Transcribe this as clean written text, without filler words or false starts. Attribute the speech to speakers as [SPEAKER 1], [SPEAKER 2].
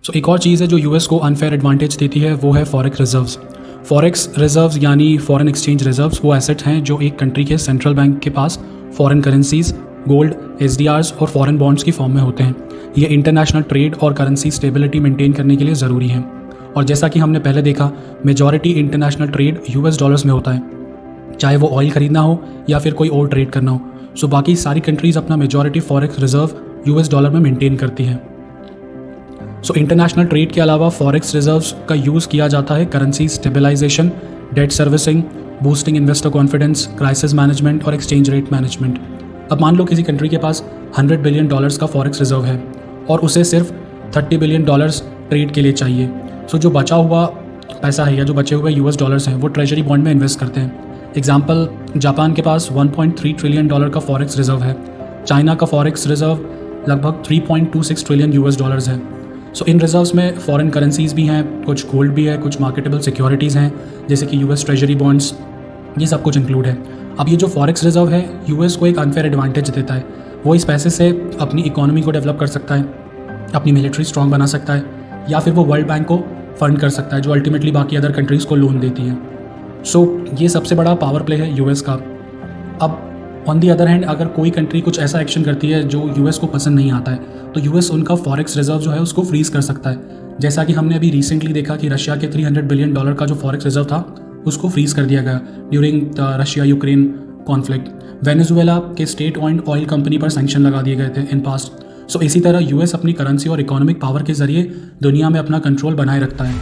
[SPEAKER 1] सो एक और चीज़ है जो यूएस को अनफेयर एडवांटेज देती है, वो है फॉरेक्स रिजर्व्स। फॉरेक्स रिजर्व्स यानी फॉरेन एक्सचेंज रिजर्व्स वो एसेट हैं जो एक कंट्री के सेंट्रल बैंक के पास फॉरेन करेंसीज, गोल्ड, एसडीआर्स और फॉरेन बॉन्ड्स की फॉर्म में होते हैं। ये इंटरनेशनल ट्रेड और करेंसी स्टेबिलिटी मेंटेन करने के लिए ज़रूरी हैं। और जैसा कि हमने पहले देखा, majority international trade US dollars में होता है, चाहे वो ऑयल खरीदना हो या फिर कोई और ट्रेड करना हो। सो बाकी सारी कंट्रीज़ अपना majority forex reserve US dollar में मेंटेन करती हैं। सो इंटरनेशनल ट्रेड के अलावा फॉरेक्स रिजर्व्स का यूज़ किया जाता है currency stabilisation, debt servicing, boosting investor confidence, crisis management और एक्सचेंज रेट मैनेजमेंट। अब मान लो किसी कंट्री के पास $100 बिलियन का फॉरेक्स रिजर्व है और उसे सिर्फ $30 बिलियन ट्रेड के लिए चाहिए। सो जो बचा हुआ पैसा है या जो बचे हुए यूएस डॉलर्स हैं वो ट्रेजरी बॉन्ड में इन्वेस्ट करते हैं। एग्जाम्पल, जापान के पास $1.3 ट्रिलियन का फॉरेक्स रिजर्व है। चाइना का फॉरेक्स रिजर्व लगभग $3.26 ट्रिलियन है। सो इन रिजर्व्स में फॉरेन करेंसीज भी हैं, कुछ गोल्ड भी है, कुछ मार्केटेबल सिक्योरिटीज़ हैं जैसे कि यूएस ट्रेजरी बॉन्ड्स, ये सब कुछ इंक्लूड है। अब ये जो फॉरेक्स रिजर्व है यूएस को एक अनफेयर एडवांटेज देता है। वो इस पैसे से अपनी इकोनॉमी को डेवलप कर सकता है, अपनी मिलिट्री स्ट्रॉन्ग बना सकता है, या फिर वो वर्ल्ड बैंक को फंड कर सकता है जो अल्टीमेटली बाकी अदर कंट्रीज़ को लोन देती है। सो ये सबसे बड़ा पावर प्ले है यूएस का। अब ऑन दी अदर हैंड, अगर कोई कंट्री कुछ ऐसा एक्शन करती है जो यूएस को पसंद नहीं आता है तो यूएस उनका फॉरेक्स रिजर्व जो है उसको फ्रीज कर सकता है। जैसा कि हमने अभी रिसेंटली देखा कि रशिया के $300 बिलियन का जो फॉरेक्स रिजर्व था उसको फ्रीज कर दिया गया during the Russia Ukraine conflict. Venezuela के स्टेट ऑइंड ऑयल कंपनी पर सैंक्शन लगा दिए गए थे इन पास्ट। सो इसी तरह यूएस अपनी करेंसी और इकोनॉमिक पावर के जरिए दुनिया में अपना कंट्रोल बनाए रखता है।